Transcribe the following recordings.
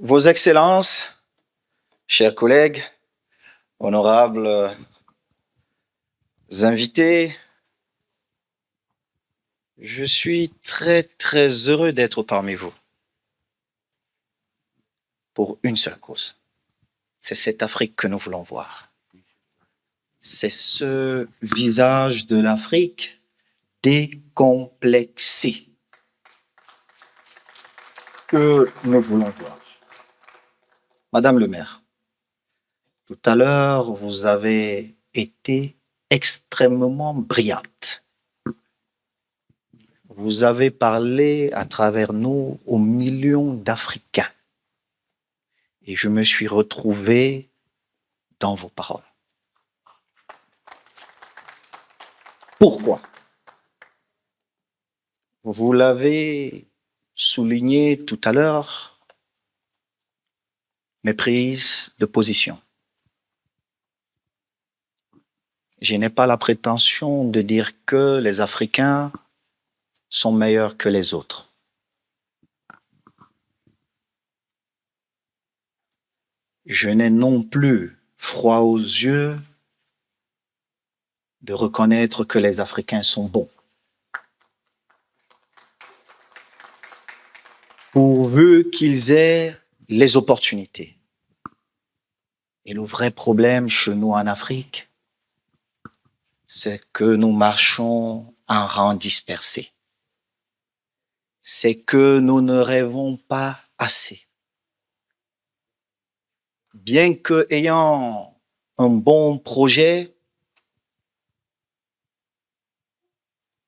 Vos Excellences, chers collègues, honorables invités, je suis très heureux d'être parmi vous pour une seule cause. C'est cette Afrique que nous voulons voir. C'est ce visage de l'Afrique décomplexé que nous voulons voir. Madame le maire, tout à l'heure, vous avez été extrêmement brillante. Vous avez parlé à travers nous aux millions d'Africains. Et je me suis retrouvé dans vos paroles. Pourquoi? Vous l'avez souligné tout à l'heure, mes prises de position. Je n'ai pas la prétention de dire que les Africains sont meilleurs que les autres. Je n'ai non plus froid aux yeux de reconnaître que les Africains sont bons. Pourvu qu'ils aient les opportunités. Et le vrai problème chez nous en Afrique, c'est que nous marchons en rang dispersé. C'est que nous ne rêvons pas assez. Bien que ayant un bon projet,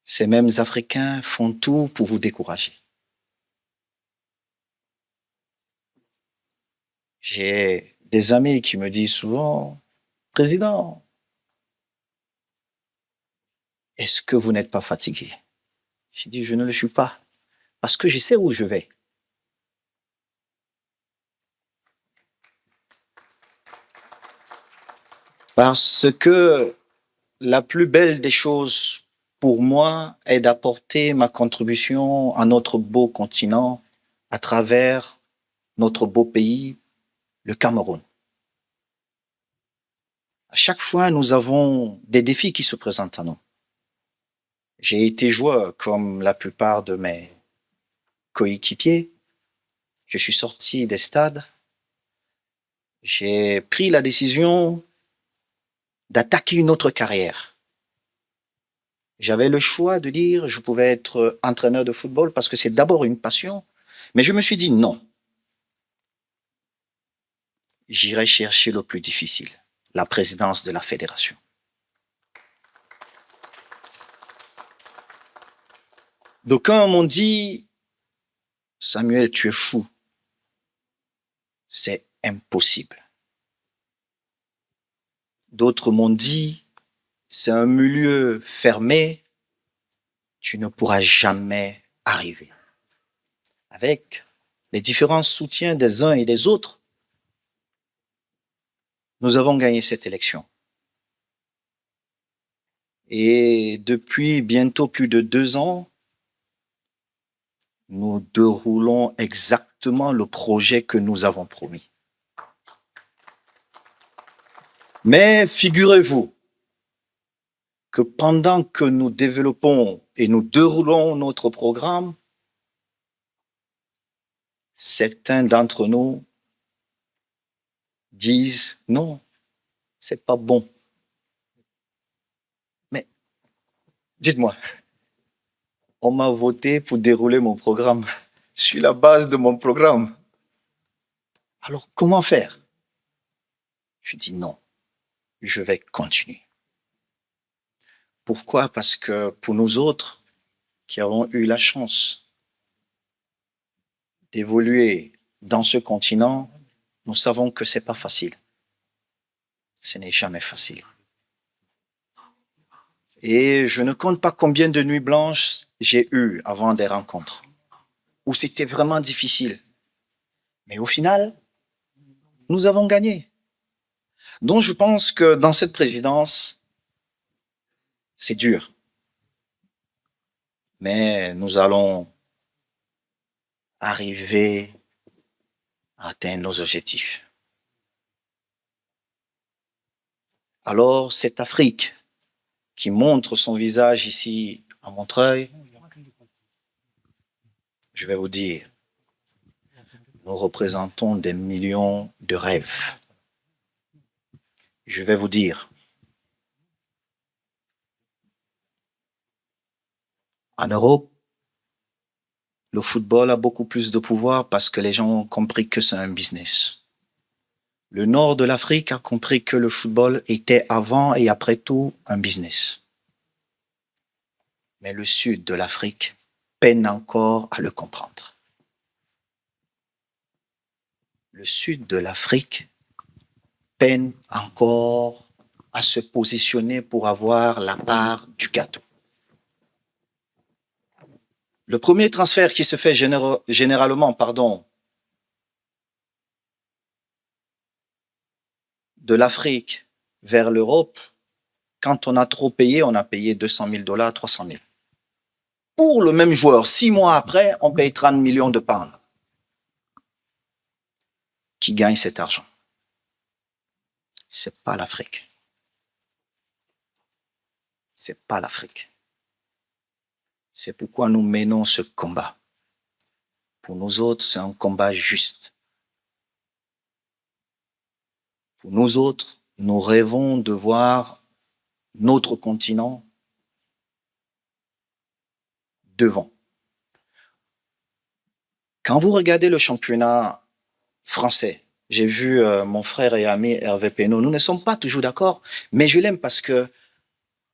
ces mêmes Africains font tout pour vous décourager. J'ai des amis qui me disent souvent, « Président, est-ce que vous n'êtes pas fatigué ?» Je dis, « Je ne le suis pas, parce que je sais où je vais. » Parce que la plus belle des choses pour moi est d'apporter ma contribution à notre beau continent à travers notre beau pays, le Cameroun. À chaque fois, nous avons des défis qui se présentent à nous. J'ai été joueur comme la plupart de mes coéquipiers. Je suis sorti des stades. J'ai pris la décision d'attaquer une autre carrière. J'avais le choix de dire je pouvais être entraîneur de football parce que c'est d'abord une passion, mais je me suis dit non. J'irai chercher le plus difficile, la présidence de la fédération. D'aucuns m'ont dit Samuel, tu es fou. C'est impossible. D'autres m'ont dit c'est un milieu fermé, tu ne pourras jamais arriver. Avec les différents soutiens des uns et des autres, nous avons gagné cette élection. Et depuis bientôt plus de 2 ans, nous déroulons exactement le projet que nous avons promis. Mais figurez-vous que pendant que nous développons et nous déroulons notre programme, certains d'entre nous disent non, c'est pas bon. Mais dites-moi, on m'a voté pour dérouler mon programme sur la base de mon programme. Alors comment faire? Je dis non, je vais continuer. Pourquoi? Parce que pour nous autres qui avons eu la chance d'évoluer dans ce continent, nous savons que c'est pas facile. Ce n'est jamais facile. Et je ne compte pas combien de nuits blanches j'ai eues avant des rencontres où c'était vraiment difficile. Mais au final, nous avons gagné. Donc je pense que dans cette présidence, c'est dur. Mais nous allons arriver à atteindre nos objectifs. Alors, cette Afrique qui montre son visage ici à Montreuil, je vais vous dire, nous représentons des millions de rêves. Je vais vous dire, en Europe, le football a beaucoup plus de pouvoir parce que les gens ont compris que c'est un business. Le nord de l'Afrique a compris que le football était avant et après tout un business. Mais le sud de l'Afrique peine encore à le comprendre. Le sud de l'Afrique peine encore à se positionner pour avoir la part du gâteau. Le premier transfert qui se fait généralement, de l'Afrique vers l'Europe, quand on a trop payé, on a payé 200 000 $, 300 000. Pour le même joueur, 6 mois après, on paye 30 millions de pounds. Qui gagne cet argent? C'est pas l'Afrique. C'est pas l'Afrique. C'est pourquoi nous menons ce combat. Pour nous autres, c'est un combat juste. Pour nous autres, nous rêvons de voir notre continent devant. Quand vous regardez le championnat français, j'ai vu mon frère et ami Hervé Penaud, nous ne sommes pas toujours d'accord, mais je l'aime parce que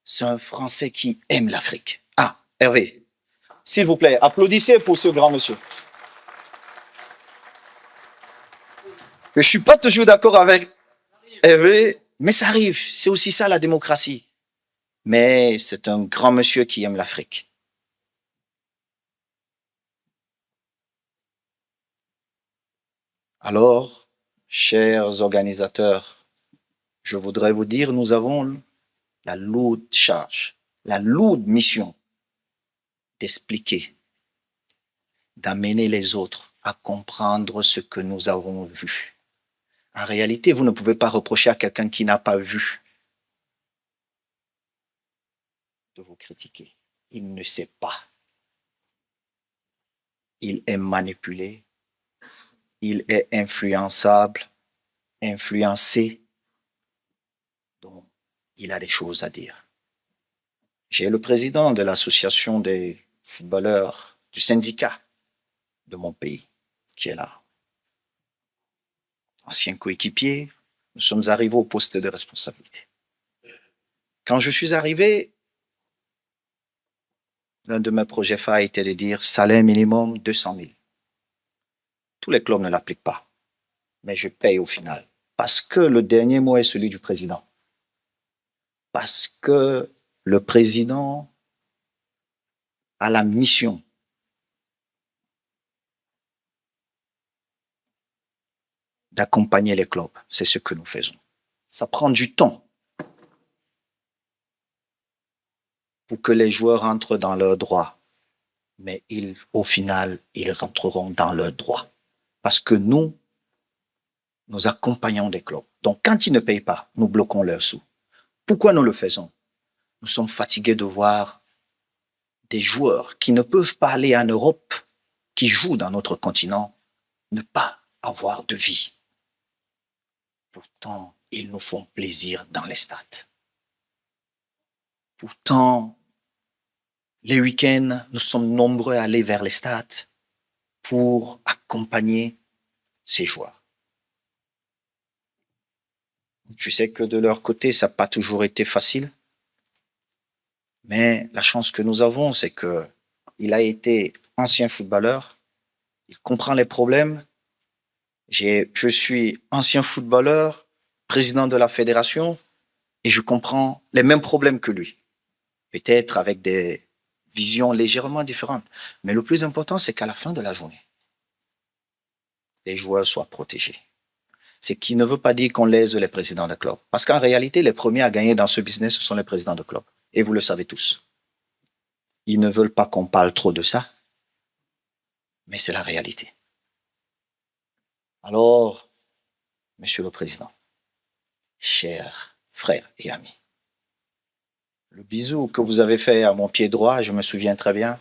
c'est un Français qui aime l'Afrique. Ah, Hervé, s'il vous plaît, applaudissez pour ce grand monsieur. Je ne suis pas toujours d'accord avec Hervé, mais ça arrive, c'est aussi ça la démocratie. Mais c'est un grand monsieur qui aime l'Afrique. Alors, chers organisateurs, je voudrais vous dire, nous avons la lourde charge, la lourde mission d'expliquer, d'amener les autres à comprendre ce que nous avons vu. En réalité, vous ne pouvez pas reprocher à quelqu'un qui n'a pas vu de vous critiquer. Il ne sait pas. Il est manipulé. Il est influençable, influencé. Donc, il a des choses à dire. J'ai le président de l'association des footballeurs du syndicat de mon pays qui est là. Ancien coéquipier, nous sommes arrivés au poste de responsabilité. Quand je suis arrivé, l'un de mes projets phares était de dire salaire minimum 200 000. Tous les clubs ne l'appliquent pas, mais je paye au final. Parce que le dernier mot est celui du président. Parce que le président a la mission d'accompagner les clubs. C'est ce que nous faisons. Ça prend du temps pour que les joueurs rentrent dans leurs droits. Mais au final, ils rentreront dans leurs droits. Parce que nous accompagnons des clubs. Donc, quand ils ne payent pas, nous bloquons leurs sous. Pourquoi nous le faisons? Nous sommes fatigués de voir des joueurs qui ne peuvent pas aller en Europe, qui jouent dans notre continent, ne pas avoir de vie. Pourtant, ils nous font plaisir dans les stades. Pourtant, les week-ends, nous sommes nombreux à aller vers les stades pour accompagner ces joueurs. Je sais que de leur côté, ça n'a pas toujours été facile. Mais la chance que nous avons, c'est qu'il a été ancien footballeur. Il comprend les problèmes. Je suis ancien footballeur, président de la fédération, et je comprends les mêmes problèmes que lui. Peut-être avec des visions légèrement différentes. Mais le plus important, c'est qu'à la fin de la journée, les joueurs soient protégés. Ce qui ne veut pas dire qu'on lèse les présidents de club. Parce qu'en réalité, les premiers à gagner dans ce business, ce sont les présidents de club. Et vous le savez tous. Ils ne veulent pas qu'on parle trop de ça. Mais c'est la réalité. Alors, Monsieur le Président, chers frères et amis, le bisou que vous avez fait à mon pied droit, je me souviens très bien.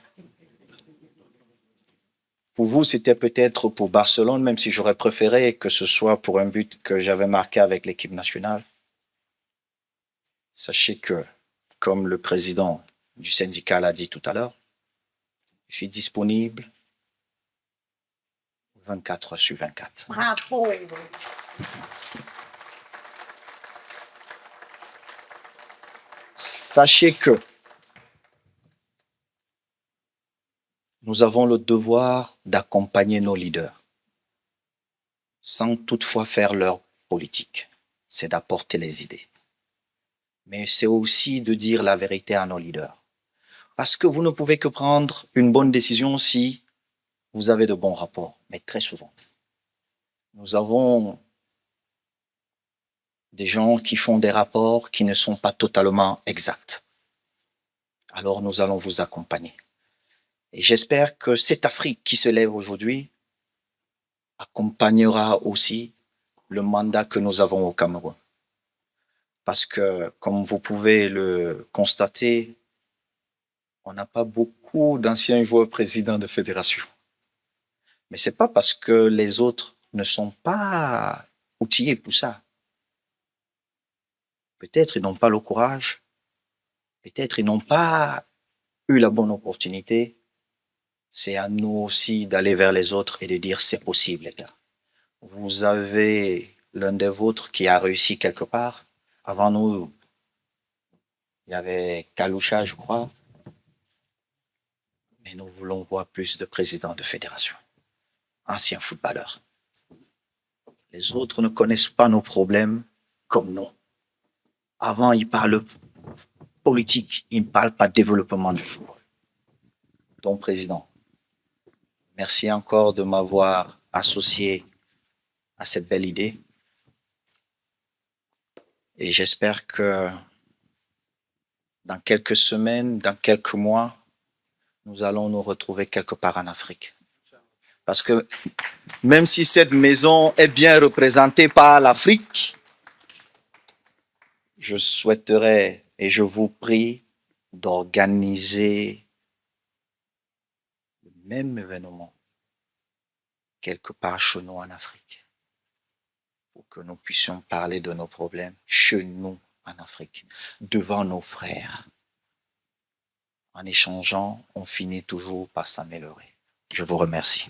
Pour vous, c'était peut-être pour Barcelone, même si j'aurais préféré que ce soit pour un but que j'avais marqué avec l'équipe nationale. Sachez que, comme le président du syndicat l'a dit tout à l'heure, je suis disponible 24 heures sur 24. Bravo. Sachez que nous avons le devoir d'accompagner nos leaders, sans toutefois faire leur politique. C'est d'apporter les idées. Mais c'est aussi de dire la vérité à nos leaders. Parce que vous ne pouvez que prendre une bonne décision si vous avez de bons rapports. Mais très souvent, nous avons des gens qui font des rapports qui ne sont pas totalement exacts. Alors nous allons vous accompagner. Et j'espère que cette Afrique qui se lève aujourd'hui accompagnera aussi le mandat que nous avons au Cameroun. Parce que, comme vous pouvez le constater, on n'a pas beaucoup d'anciens joueurs présidents de fédération. Mais c'est pas parce que les autres ne sont pas outillés pour ça. Peut-être ils n'ont pas le courage, peut-être ils n'ont pas eu la bonne opportunité. C'est à nous aussi d'aller vers les autres et de dire c'est possible, les gars. Vous avez l'un des vôtres qui a réussi quelque part. Avant nous, il y avait Kaloucha, je crois. Mais nous voulons voir plus de présidents de fédération, anciens footballeurs. Les autres ne connaissent pas nos problèmes comme nous. Avant, ils parlent politique, ils ne parlent pas de développement du football. Donc, président, merci encore de m'avoir associé à cette belle idée. Et j'espère que dans quelques semaines, dans quelques mois, nous allons nous retrouver quelque part en Afrique. Parce que même si cette maison est bien représentée par l'Afrique, je souhaiterais et je vous prie d'organiser le même événement quelque part chez nous en Afrique, pour que nous puissions parler de nos problèmes chez nous en Afrique, devant nos frères. En échangeant, on finit toujours par s'améliorer. Je vous remercie.